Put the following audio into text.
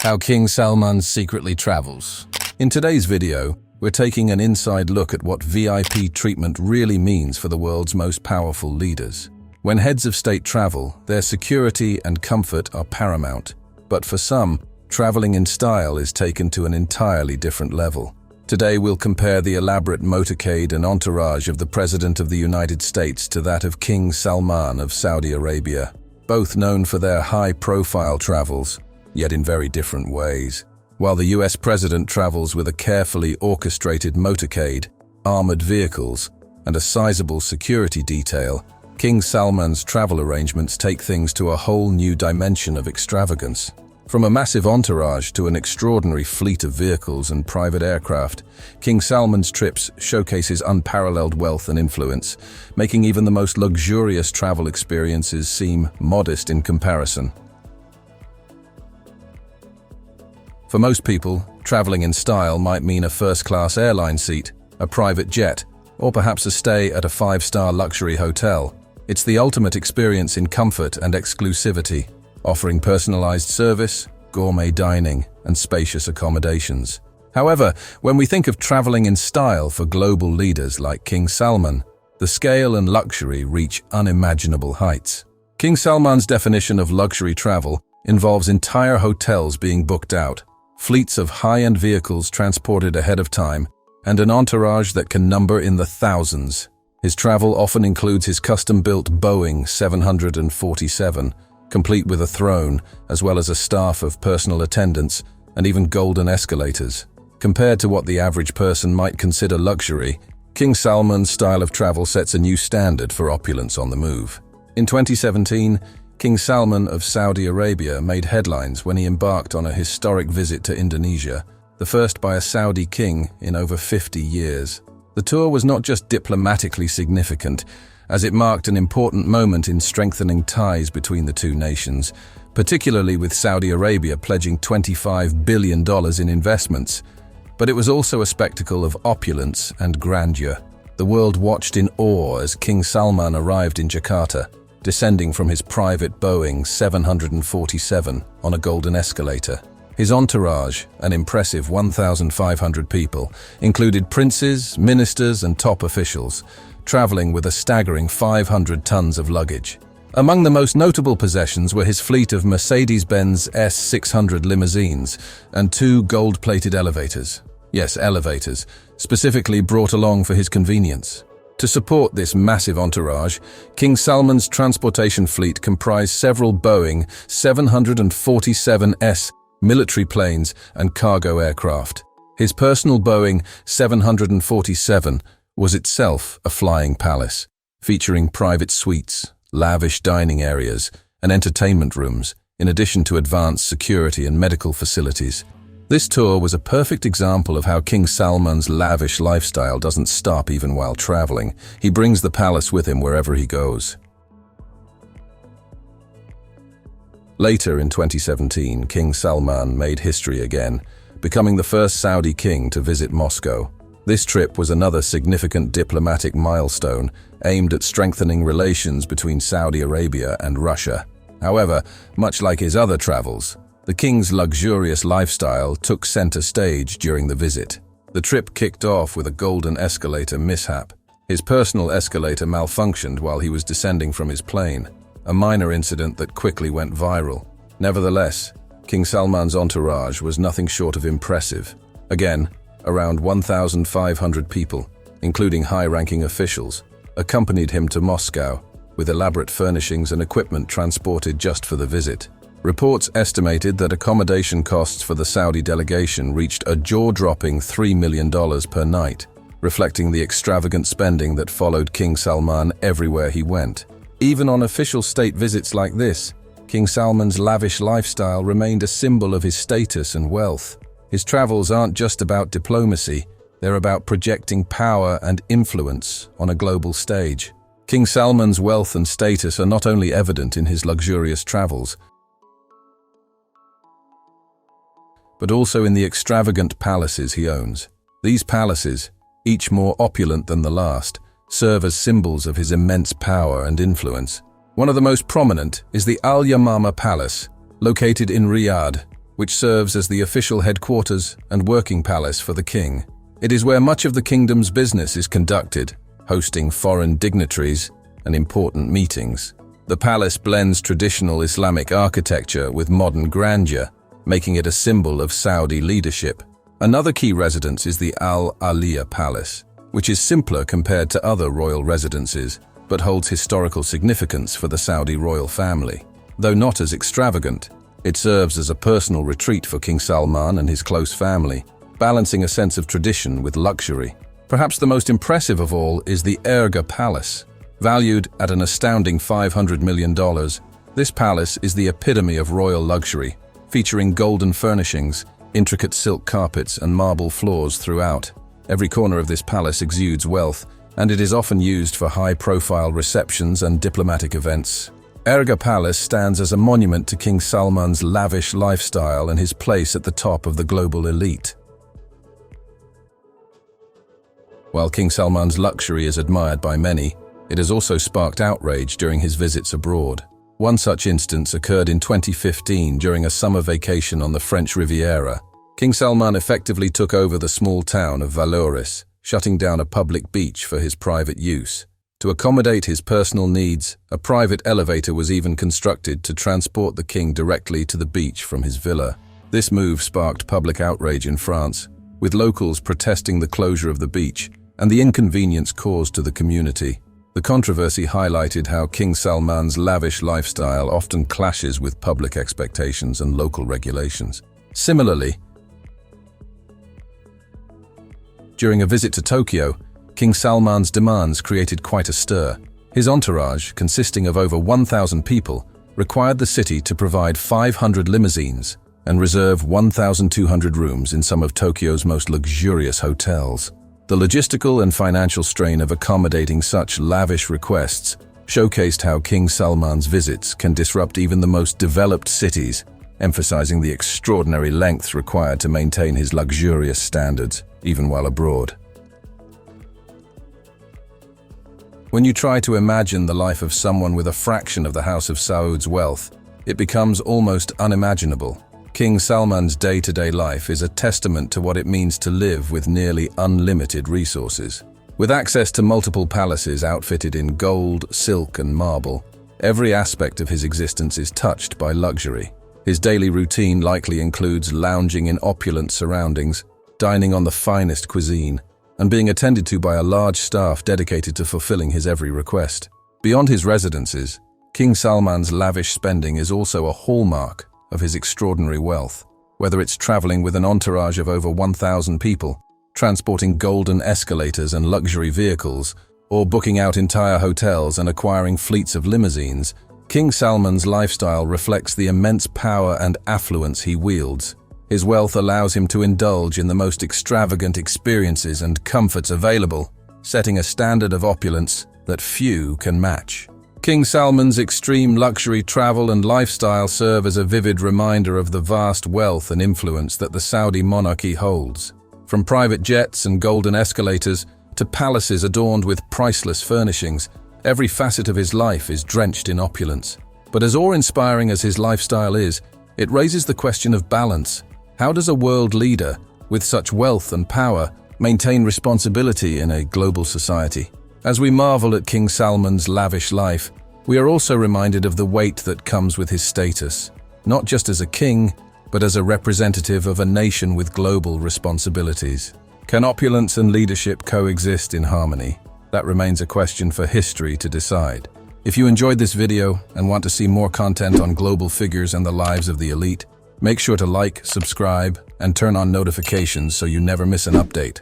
How King Salman secretly travels. In today's video, we're taking an inside look at what VIP treatment really means for the world's most powerful leaders. When heads of state travel, their security and comfort are paramount. But for some, traveling in style is taken to an entirely different level. Today we'll compare the elaborate motorcade and entourage of the President of the United States to that of King Salman of Saudi Arabia, both known for their high-profile travels, yet in very different ways. While the US President travels with a carefully orchestrated motorcade, armored vehicles, and a sizable security detail, King Salman's travel arrangements take things to a whole new dimension of extravagance. From a massive entourage to an extraordinary fleet of vehicles and private aircraft, King Salman's trips showcases unparalleled wealth and influence, making even the most luxurious travel experiences seem modest in comparison. For most people, traveling in style might mean a first-class airline seat, a private jet, or perhaps a stay at a five-star luxury hotel. It's the ultimate experience in comfort and exclusivity, offering personalized service, gourmet dining, and spacious accommodations. However, when we think of traveling in style for global leaders like King Salman, the scale and luxury reach unimaginable heights. King Salman's definition of luxury travel involves entire hotels being booked out, fleets of high-end vehicles transported ahead of time, and an entourage that can number in the thousands. His travel often includes his custom-built Boeing 747, complete with a throne, as well as a staff of personal attendants, and even golden escalators. Compared to what the average person might consider luxury, King Salman's style of travel sets a new standard for opulence on the move. In 2017, King Salman of Saudi Arabia made headlines when he embarked on a historic visit to Indonesia, the first by a Saudi king in over 50 years. The tour was not just diplomatically significant, as it marked an important moment in strengthening ties between the two nations, particularly with Saudi Arabia pledging $25 billion in investments. But it was also a spectacle of opulence and grandeur. The world watched in awe as King Salman arrived in Jakarta, descending from his private Boeing 747 on a golden escalator. His entourage, an impressive 1,500 people, included princes, ministers, and top officials, traveling with a staggering 500 tons of luggage. Among the most notable possessions were his fleet of Mercedes-Benz S600 limousines and two gold-plated elevators. Yes, elevators, specifically brought along for his convenience. To support this massive entourage, King Salman's transportation fleet comprised several Boeing 747S military planes and cargo aircraft. His personal Boeing 747 was itself a flying palace, featuring private suites, lavish dining areas, and entertainment rooms, in addition to advanced security and medical facilities. This tour was a perfect example of how King Salman's lavish lifestyle doesn't stop even while traveling. He brings the palace with him wherever he goes. Later in 2017, King Salman made history again, becoming the first Saudi king to visit Moscow. This trip was another significant diplomatic milestone aimed at strengthening relations between Saudi Arabia and Russia. However, much like his other travels, the king's luxurious lifestyle took center stage during the visit. The trip kicked off with a golden escalator mishap. His personal escalator malfunctioned while he was descending from his plane, a minor incident that quickly went viral. Nevertheless, King Salman's entourage was nothing short of impressive. Again, around 1,500 people, including high-ranking officials, accompanied him to Moscow, with elaborate furnishings and equipment transported just for the visit. Reports estimated that accommodation costs for the Saudi delegation reached a jaw-dropping $3 million per night, reflecting the extravagant spending that followed King Salman everywhere he went. Even on official state visits like this, King Salman's lavish lifestyle remained a symbol of his status and wealth. His travels aren't just about diplomacy, they're about projecting power and influence on a global stage. King Salman's wealth and status are not only evident in his luxurious travels, but also in the extravagant palaces he owns. These palaces, each more opulent than the last, serve as symbols of his immense power and influence. One of the most prominent is the Al Yamama Palace, located in Riyadh, which serves as the official headquarters and working palace for the king. It is where much of the kingdom's business is conducted, hosting foreign dignitaries and important meetings. The palace blends traditional Islamic architecture with modern grandeur, making it a symbol of Saudi leadership. Another key residence is the Al Aliyah Palace, which is simpler compared to other royal residences, but holds historical significance for the Saudi royal family. Though not as extravagant, it serves as a personal retreat for King Salman and his close family, balancing a sense of tradition with luxury. Perhaps the most impressive of all is the Erga Palace. Valued at an astounding $500 million, this palace is the epitome of royal luxury, featuring golden furnishings, intricate silk carpets, and marble floors throughout. Every corner of this palace exudes wealth, and it is often used for high-profile receptions and diplomatic events. Erga Palace stands as a monument to King Salman's lavish lifestyle and his place at the top of the global elite. While King Salman's luxury is admired by many, it has also sparked outrage during his visits abroad. One such instance occurred in 2015 during a summer vacation on the French Riviera. King Salman effectively took over the small town of Vallauris, shutting down a public beach for his private use. To accommodate his personal needs, a private elevator was even constructed to transport the king directly to the beach from his villa. This move sparked public outrage in France, with locals protesting the closure of the beach and the inconvenience caused to the community. The controversy highlighted how King Salman's lavish lifestyle often clashes with public expectations and local regulations. Similarly, during a visit to Tokyo, King Salman's demands created quite a stir. His entourage, consisting of over 1,000 people, required the city to provide 500 limousines and reserve 1,200 rooms in some of Tokyo's most luxurious hotels. The logistical and financial strain of accommodating such lavish requests showcased how King Salman's visits can disrupt even the most developed cities, emphasizing the extraordinary lengths required to maintain his luxurious standards, even while abroad. When you try to imagine the life of someone with a fraction of the House of Saud's wealth, it becomes almost unimaginable. King Salman's day-to-day life is a testament to what it means to live with nearly unlimited resources. With access to multiple palaces outfitted in gold, silk, and marble, every aspect of his existence is touched by luxury. His daily routine likely includes lounging in opulent surroundings, dining on the finest cuisine, and being attended to by a large staff dedicated to fulfilling his every request. Beyond his residences, King Salman's lavish spending is also a hallmark of his extraordinary wealth. Whether it's traveling with an entourage of over 1,000 people, transporting golden escalators and luxury vehicles, or booking out entire hotels and acquiring fleets of limousines, King Salman's lifestyle reflects the immense power and affluence he wields. His wealth allows him to indulge in the most extravagant experiences and comforts available, setting a standard of opulence that few can match. King Salman's extreme luxury travel and lifestyle serve as a vivid reminder of the vast wealth and influence that the Saudi monarchy holds. From private jets and golden escalators to palaces adorned with priceless furnishings, every facet of his life is drenched in opulence. But as awe-inspiring as his lifestyle is, it raises the question of balance. How does a world leader, with such wealth and power, maintain responsibility in a global society? As we marvel at King Salman's lavish life, we are also reminded of the weight that comes with his status, not just as a king, but as a representative of a nation with global responsibilities. Can opulence and leadership coexist in harmony? That remains a question for history to decide. If you enjoyed this video and want to see more content on global figures and the lives of the elite, make sure to like, subscribe, and turn on notifications so you never miss an update.